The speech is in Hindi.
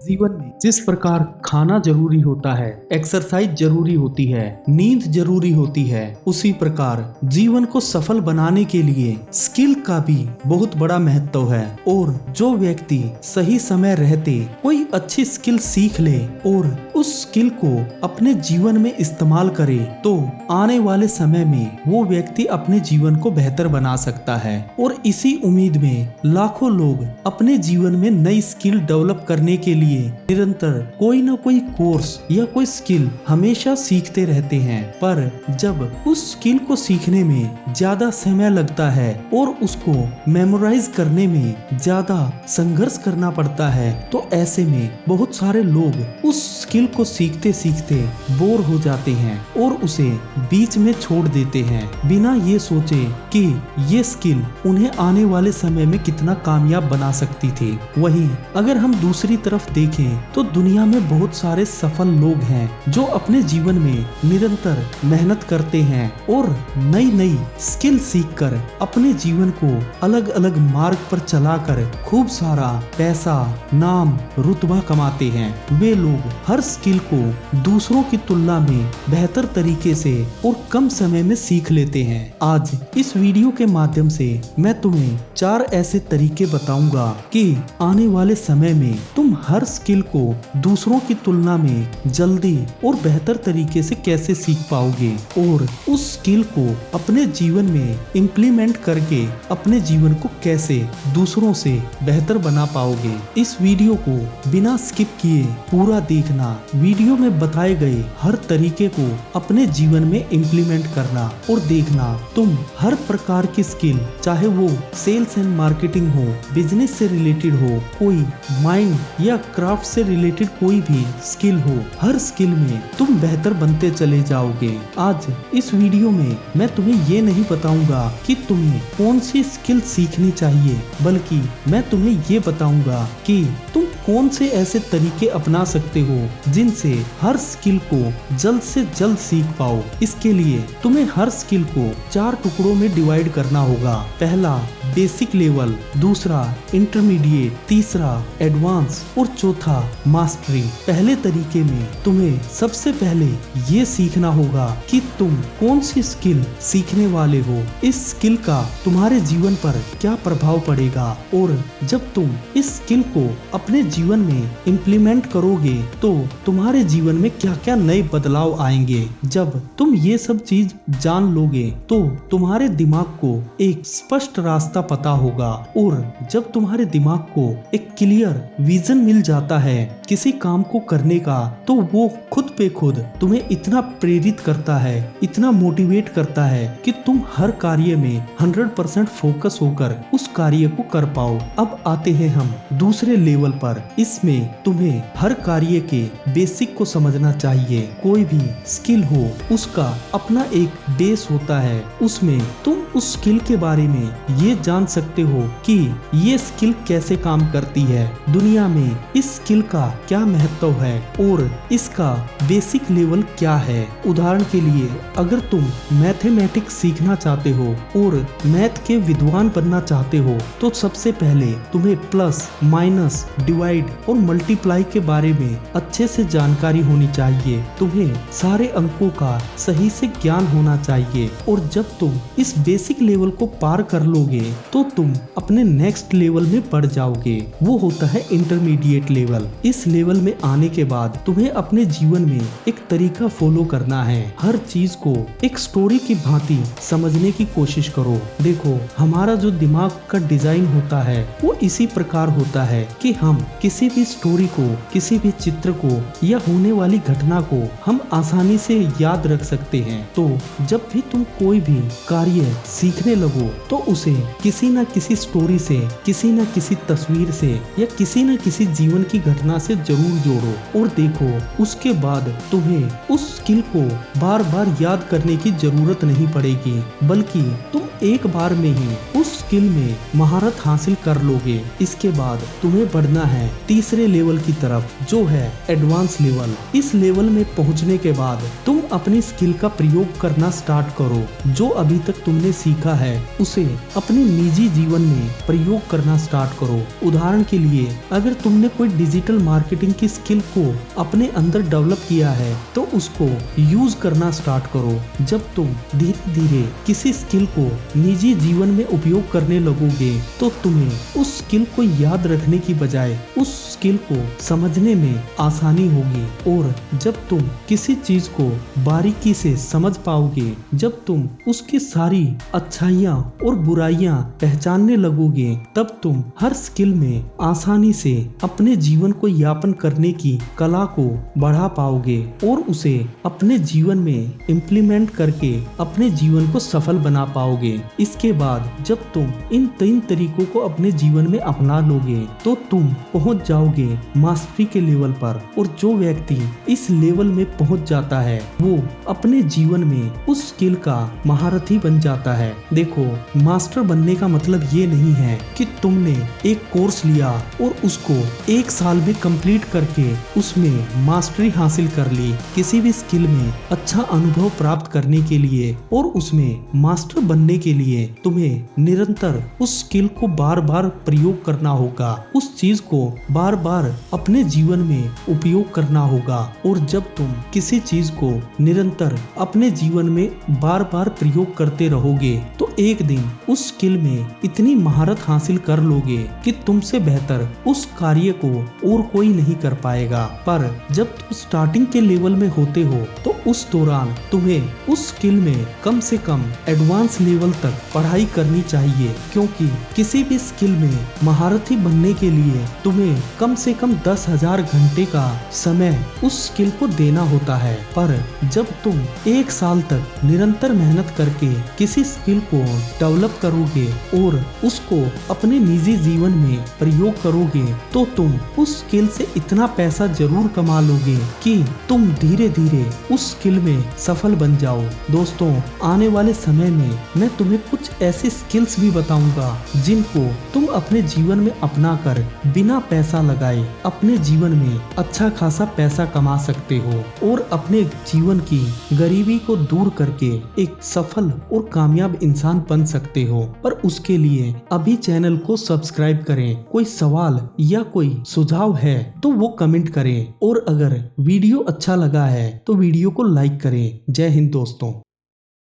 जीवन में जिस प्रकार खाना जरूरी होता है, एक्सरसाइज जरूरी होती है, नींद जरूरी होती है, उसी प्रकार जीवन को सफल बनाने के लिए स्किल का भी बहुत बड़ा महत्व है। और जो व्यक्ति सही समय रहते कोई अच्छी स्किल सीख ले और उस स्किल को अपने जीवन में इस्तेमाल करे तो आने वाले समय में वो व्यक्ति अपने जीवन को बेहतर बना सकता है। और इसी उम्मीद में लाखों लोग अपने जीवन में नई स्किल डेवलप करने के लिए निरंतर कोई ना कोई कोर्स या कोई स्किल हमेशा सीखते रहते हैं। पर जब उस स्किल को सीखने में ज्यादा समय लगता है और उसको मेमोराइज करने में ज्यादा संघर्ष करना पड़ता है तो ऐसे में बहुत सारे लोग उस स्किल को सीखते सीखते बोर हो जाते हैं और उसे बीच में छोड़ देते हैं बिना ये सोचे कि ये स्किल उन्हें आने वाले समय में कितना कामयाब बना सकती थी। वहीं अगर हम दूसरी तरफ देखें तो दुनिया में बहुत सारे सफल लोग हैं जो अपने जीवन में निरंतर मेहनत करते हैं और नई नई स्किल सीखकर अपने जीवन को अलग अलग मार्ग पर चलाकर खूब सारा पैसा, नाम, रुतबा कमाते हैं। वे लोग हर स्किल को दूसरों की तुलना में बेहतर तरीके से और कम समय में सीख लेते हैं। आज इस वीडियो के माध्यम से मैं तुम्हें 4 ऐसे तरीके बताऊंगा कि आने वाले समय में तुम हर स्किल को दूसरों की तुलना में जल्दी और बेहतर तरीके से कैसे सीख पाओगे और उस स्किल को अपने जीवन में इम्प्लीमेंट करके अपने जीवन को कैसे दूसरों से बेहतर बना पाओगे। इस वीडियो को बिना स्किप किए पूरा देखना। वीडियो में बताए गए हर तरीके को अपने जीवन में इम्प्लीमेंट करना और देखना तुम हर प्रकार की स्किल, चाहे वो सेल्स एंड मार्केटिंग हो, बिजनेस से रिलेटेड हो, कोई माइंड या क्राफ्ट से रिलेटेड कोई भी स्किल हो, हर स्किल में तुम बेहतर बनते चले जाओगे। आज इस वीडियो में मैं तुम्हें ये नहीं बताऊंगा कि तुम्हें कौन सी स्किल सीखनी चाहिए, बल्कि मैं तुम्हें ये बताऊंगा कि तुम कौन से ऐसे तरीके अपना सकते हो जिनसे हर स्किल को जल्द से जल्द सीख पाओ। इसके लिए तुम्हें हर स्किल को 4 टुकड़ों में डिवाइड करना होगा। पहला बेसिक लेवल, दूसरा इंटरमीडिएट, तीसरा एडवांस और चौथा मास्टरी। पहले तरीके में तुम्हें सबसे पहले ये सीखना होगा कि तुम कौन सी स्किल सीखने वाले हो, इस स्किल का तुम्हारे जीवन पर क्या प्रभाव पड़ेगा और जब तुम इस स्किल को अपने जीवन में इम्प्लीमेंट करोगे तो तुम्हारे जीवन में क्या क्या नए बदलाव आएंगे। जब तुम ये सब चीज जान लोगे तो तुम्हारे दिमाग को एक स्पष्ट रास्ता पता होगा और जब तुम्हारे दिमाग को एक क्लियर विजन मिल जाता है किसी काम को करने का तो वो खुद पे खुद तुम्हें इतना प्रेरित करता है, इतना मोटिवेट करता है कि तुम हर कार्य में 100% फोकस होकर उस कार्य को कर पाओ। अब आते हैं हम दूसरे लेवल पर। इसमें तुम्हें हर कार्य के बेसिक को समझना चाहिए। कोई भी स्किल हो उसका अपना एक बेस होता है, उसमें तुम उस स्किल के बारे में ये जान सकते हो कि ये स्किल कैसे काम करती है, दुनिया में इस स्किल का क्या महत्व है और इसका बेसिक लेवल क्या है। उदाहरण के लिए अगर तुम मैथमेटिक्स सीखना चाहते हो और मैथ के विद्वान बनना चाहते हो तो सबसे पहले तुम्हें प्लस, माइनस, डिवाइड और मल्टीप्लाई के बारे में अच्छे से जानकारी होनी चाहिए। तुम्हें सारे अंकों का सही से ज्ञान होना चाहिए और जब तुम इस बेसिक लेवल को पार कर लोगे तो तुम अपने नेक्स्ट लेवल में बढ़ जाओगे। वो होता है इंटरमीडिएट लेवल। इस लेवल में आने के बाद तुम्हें अपने जीवन में एक तरीका फॉलो करना है। हर चीज को एक स्टोरी की भांति समझने की कोशिश करो। देखो, हमारा जो दिमाग का डिजाइन होता है वो इसी प्रकार होता है कि हम किसी भी स्टोरी को, किसी भी चित्र को या होने वाली घटना को हम आसानी से याद रख सकते हैं। तो जब भी तुम कोई भी कार्य सीखने लगो तो उसे किसी न किसी स्टोरी से, किसी न किसी तस्वीर से या किसी न किसी जीवन की घटना से जरूर जोड़ो और देखो, उसके बाद तुम्हें उस स्किल को बार बार याद करने की जरूरत नहीं पड़ेगी, बल्कि तुम एक बार में ही उस स्किल में महारत हासिल कर लोगे। इसके बाद तुम्हें बढ़ना है तीसरे लेवल की तरफ, जो है एडवांस लेवल। इस लेवल में पहुंचने के बाद तुम अपनी स्किल का प्रयोग करना स्टार्ट करो। जो अभी तक तुमने सीखा है उसे अपने निजी जीवन में प्रयोग करना स्टार्ट करो। उदाहरण के लिए, अगर तुमने कोई डिजिटल मार्केटिंग की स्किल को अपने अंदर डेवलप किया है तो उसको यूज करना स्टार्ट करो। जब तुम धीरे धीरे किसी स्किल को निजी जीवन में उपयोग करने लगोगे तो तुम्हें उस स्किल को याद रखने की बजाय उस स्किल को समझने में आसानी होगी। और जब तुम किसी चीज को बारीकी से समझ पाओगे, जब तुम उसकी सारी अच्छाइयाँ और बुराइयां पहचानने लगोगे, तब तुम हर स्किल में आसानी से अपने जीवन को यापन करने की कला को बढ़ा पाओगे और उसे अपने जीवन में इम्प्लीमेंट करके अपने जीवन को सफल बना पाओगे। इसके बाद जब तुम इन 3 तरीकों को अपने जीवन में अपना लोगे तो तुम पहुंच जाओगे मास्टरी के लेवल पर। और जो व्यक्ति इस लेवल में पहुंच जाता है वो अपने जीवन में उस स्किल का महारथी बन जाता है। देखो, मास्टर बनने का मतलब ये नहीं है कि तुमने एक कोर्स लिया और उसको 1 साल में कंप्लीट करके उसमें मास्टरी हासिल कर ली। किसी भी स्किल में अच्छा अनुभव प्राप्त करने के लिए और उसमें मास्टर बनने के लिए तुम्हें निरंतर उस स्किल को बार बार प्रयोग करना होगा, उस चीज को बार बार अपने जीवन में उपयोग करना होगा। और जब तुम किसी चीज को निरंतर अपने जीवन में बार बार प्रयोग करते रहोगे तो एक दिन उस स्किल में इतनी महारत हासिल कर लोगे कि तुमसे बेहतर उस कार्य को और कोई नहीं कर पाएगा। पर जब तुम स्टार्टिंग के लेवल में होते हो तो उस दौरान तुम्हें उस स्किल में कम से कम एडवांस लेवल तक पढ़ाई करनी चाहिए, क्योंकि किसी भी स्किल में महारथी बनने के लिए तुम्हें कम से कम 10,000 घंटे का समय उस स्किल को देना होता है। पर जब तुम 1 साल तक निरंतर मेहनत करके किसी स्किल को डेवलप करोगे और उसको अपने निजी जीवन में प्रयोग करोगे तो तुम उस स्किल से इतना पैसा जरूर कमा लोगे कि तुम धीरे धीरे उस स्किल में सफल बन जाओ। दोस्तों, आने वाले समय में मैं तुम्हें कुछ ऐसी स्किल्स भी बताऊंगा जिनको तुम अपने जीवन में अपनाकर बिना पैसा लगाए अपने जीवन में अच्छा खासा पैसा कमा सकते हो और अपने जीवन की गरीबी को दूर करके एक सफल और कामयाब इंसान बन सकते हो। पर उसके लिए अभी चैनल को सब्सक्राइब करें। कोई सवाल या कोई सुझाव है तो वो कमेंट करें और अगर वीडियो अच्छा लगा है तो वीडियो को लाइक करें। जय हिंद दोस्तों।